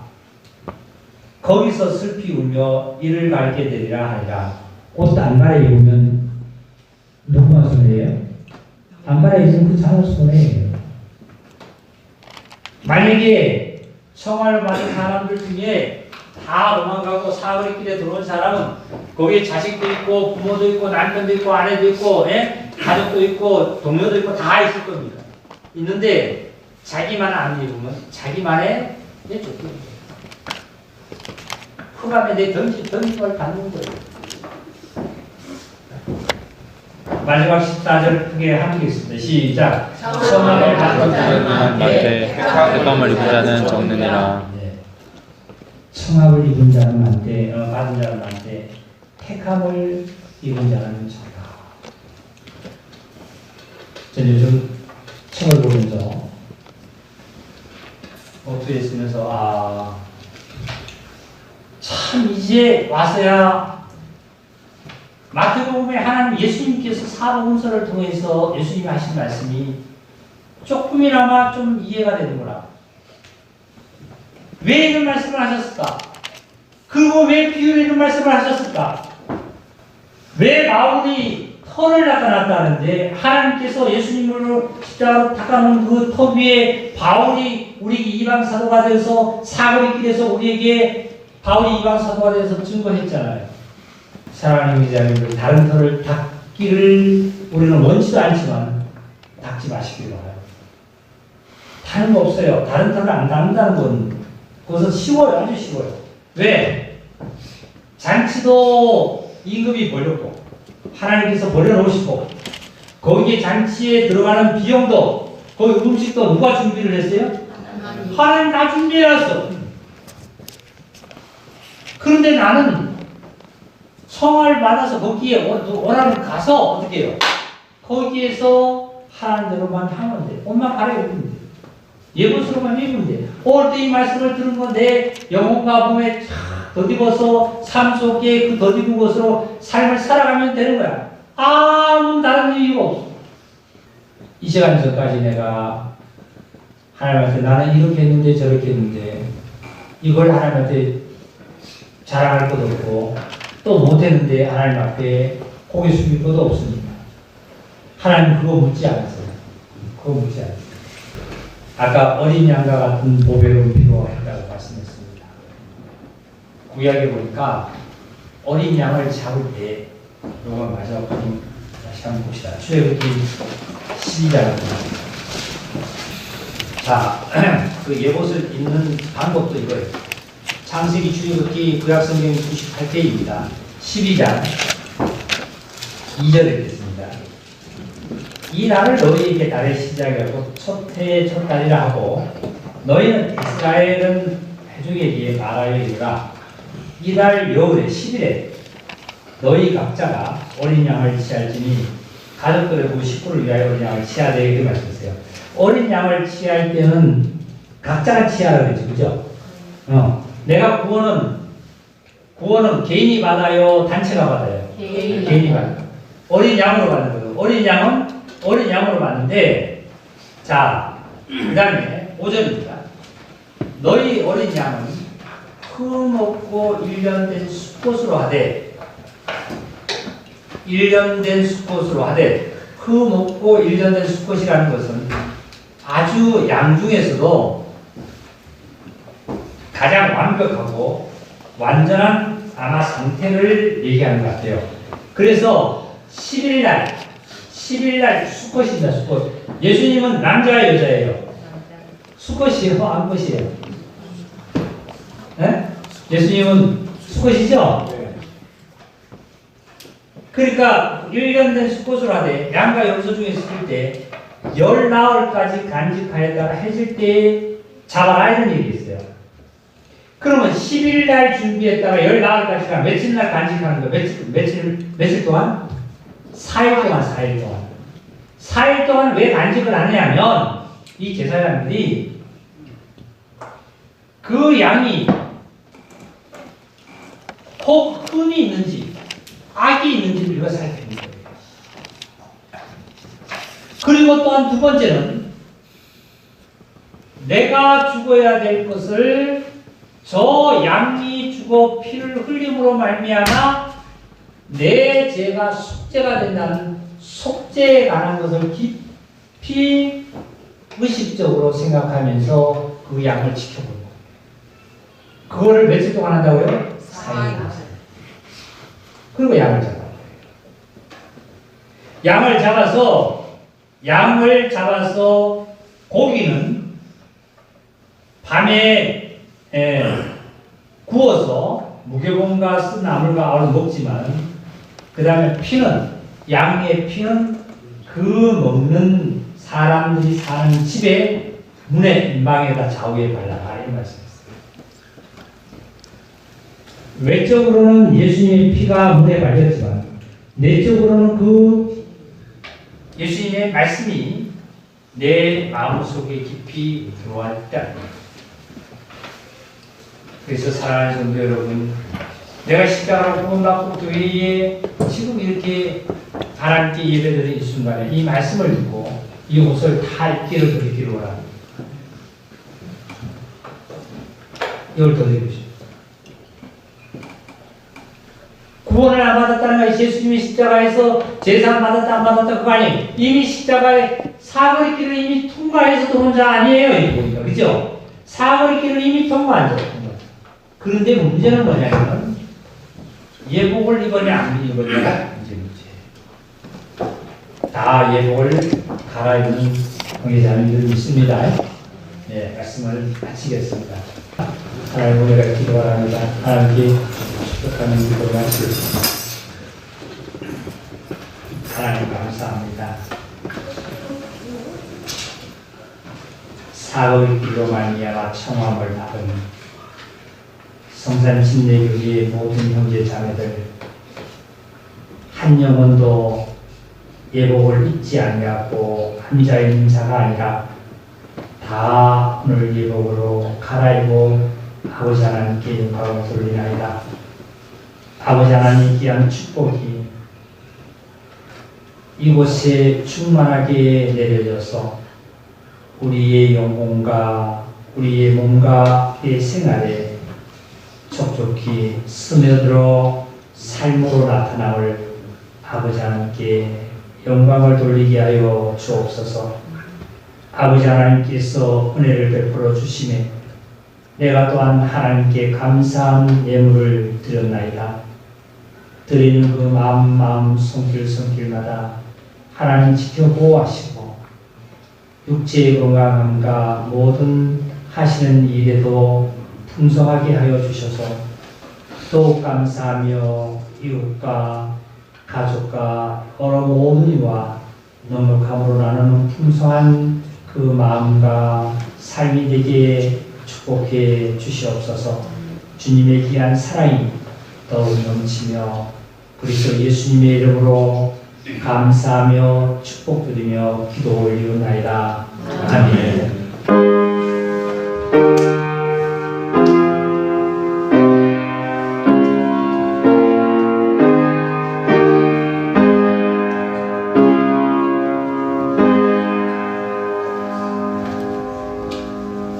거기서 슬피 울며 이를 갈게 되리라 하리라. 옷 안 갈아입으면 누구만 손해예요? 안 갈아입으면 그 잘못 손해예요. 만약에 청을 받은 사람들 중에 다 도망가고 사거리길에 들어온 사람은 거기에 자식도 있고 부모도 있고 남편도 있고 아내도 있고 가족도 있고 동료도 있고 다 있을 겁니다. 있는데 자기만 안 입으면 자기만의 조건이에요. 흑암에 내 던짐을 받는 거예요. 마지막 14절 크게 함께했습니다. 시작. 청함을 받은 자는 한테 흑암을 입은 자는 적느니라. 청함을 입은 자는 많되 받은 자는 많되 택함을 입은 자는 적다. 저는 요즘 책을 보면서 어떻게 쓰면서 참 이제 와서야 마태복음에 하나님 예수님께서 사복음서를 통해서 예수님이 하신 말씀이 조금이나마 좀 이해가 되는구나. 왜 이런 말씀을 하셨을까? 그리고 왜 비유로 이런 말씀을 하셨을까? 왜 바울이 털을 나타났다는데 하나님께서 예수님을 십자가로 닦아놓은 그 터 위에 바울이 우리 이방 사도가 되어서 사거리 길에서 우리에게 바울이 이방 사도가 되어서 증거했잖아요. 사랑하는 형제자매들, 다른 털을 닦기를 우리는 원치도 않지만 닦지 마시기를 바라요. 다른 거 없어요. 다른 털을 안 닦는다는 건 그것은 쉬워요. 아주 쉬워요. 왜? 잔치도 임금이 벌렸고 하나님께서 버려놓으시고 거기에 잔치에 들어가는 비용도 거기 음식도 누가 준비를 했어요? 하나님 다 준비해놨어. 그런데 나는 성화를 받아서 거기에 오라면 가서 어떻게 해요? 거기에서 하는 대로만 하면 돼. 옷만 갈아입으면 돼. 예고스로만 입으면 돼. 올 때 이 말씀을 들은 건 내 영혼과 몸에 쫙 덧입어서 삶 속에 그 덧입은 것으로 삶을 살아가면 되는 거야. 아무 다른 이유가 없어. 이 시간에서까지 내가 하나님한테 나는 이렇게 했는데 저렇게 했는데 이걸 하나님한테 자랑할 것도 없고 또 못했는데 하나님 앞에 고개 숙일 것도 없습니다. 하나님 그거 묻지 않았어요. 그거 묻지 않았어요. 아까 어린 양과 같은 보배로운 필요하다고 말씀했습니다. 구약에 보니까 어린 양을 잡을 때 이건 마지막 부분 다시 한번 봅시다. 출애굽기 12장. 자, 그 예봇을 입는 방법도 이거예요. 창세기, 출애굽기, 구약성경 98페이지입니다. 12장 2절에 있습니다. 이 날을 너희에게 달의 시작이라고 첫 해의 첫 달이라 하고 너희는 이스라엘은 회중에게 말하여 이르라. 이달 여울의 10일에 너희 각자가 어린 양을 취할지니 가족들의 그 식구를 위하여 어린 양을 취하되 이렇게 말씀하세요. 어린 양을 취할 때는 각자가 취하라 그랬죠. 그죠? 내가 구원은 개인이 받아요? 단체가 받아요? 개인이 받아요. 어린 양으로 받는 거예요. 어린 양으로 받는데, 자, 그 다음에 5절입니다. 너희 어린 양은 흠없고 1년 된 수컷으로 하되, 1년 된 수컷으로 하되, 흠없고 1년 된 수컷이라는 것은 아주 양 중에서도 가장 완벽하고 완전한 아마 상태를 얘기하는 것 같아요. 그래서 10일날 수컷입니다. 수컷. 예수님은 남자예요, 여자예요? 수컷이에요, 암컷이에요? 네? 예수님은 수컷이죠? 그러니까 1년 된 수컷으로 하되 양과 염소 중에 있을 때 열 나흘까지 간직하였다가 해질 때 잡아라 이런 얘기 있어요. 그러면 10일날 준비했다가 열 나흘까지가 며칠날 간직하는 거예요? 며칠 동안? 4일 동안. 4일 동안 왜 간직을 안 하냐면 이 제사장들이 그 양이 혹 흠이 있는지 악이 있는지를 우리가 살펴보는 거예요. 그리고 또한 두 번째는 내가 죽어야 될 것을 저 양이 죽어 피를 흘림으로 말미암아 내 죄가 속죄가 된다는 속죄에 관한 것을 깊이 의식적으로 생각하면서 그 양을 지켜보는 거예요. 그거를 며칠 동안 한다고요? 4일. 그리고 양을 잡아요. 양을 잡아서 고기는 밤에 구워서 무교본과 쓴 나물과 아울러 먹지만 그 다음에 피는 양의 피는 그 먹는 사람들이 사는 집에 문에 인방에다 좌우에 발라라 이런 말씀이었어요. 외적으로는 예수님의 피가 문에 발렸지만 내적으로는 그 예수님의 말씀이 내 마음속에 깊이 들어왔다. 그래서 사랑하는 성도 여러분, 내가 십자가로 구원받고 교회에 지금 이렇게 하나님께 예배드리는 이 순간에 이 말씀을 듣고 이 옷을 다 입기를 드리기를 원합니다. 이걸 더 드리십시오. 구원을 안 받았다는 것이 예수님이 십자가에서 제사를 받았다 안 받았다 그거 아니에요. 이미 십자가에 사거리 길을 이미 통과해서 들어온 자 아니에요. 이거 보니까 그죠? 사거리 길을 이미 통과한 자. 그런데 문제는 뭐냐면 예복을 입었냐 안 입었냐가 이제 문제예요. 다 예복을 갈아입는 관계자님들 있습니다. 네, 말씀을 마치겠습니다. 하나님 은혜가 기도하랍니다. 하나님께 축복하는 기도를 마치겠습니다. 하나님 감사합니다. 사흘 길로 말미암아 청함을 받은 성산 침례교회의 모든 형제 자매들 한 영혼도 예복을 잊지 아니하고 혼자 있는 자가 아니라 다 오늘 예복으로 갈아입고 아버지 하나님께 영광을 돌리나이다. 아버지 하나님 귀한 축복이 이곳에 충만하게 내려져서 우리의 영혼과 우리의 몸과 우리의 생활에 촉촉히 스며들어 삶으로 나타나올 아버지 하나님께 영광을 돌리게 하여 주옵소서. 아버지 하나님께서 은혜를 베풀어 주심에 내가 또한 하나님께 감사한 예물을 드렸나이다. 드리는 그 마음 손길마다 하나님 지켜보호하시고 육체의 건강함과 모든 하시는 일에도 풍성하게 하여 주셔서 더욱 감사하며 이웃과 가족과 여러 모든 이와 넉넉함으로 나누는 풍성한 그 마음과 삶이 되게 축복해 주시옵소서. 주님의 귀한 사랑이 더욱 넘치며 그리스도 예수님의 이름으로 감사하며 축복드리며 기도 올리옵나이다. 아멘.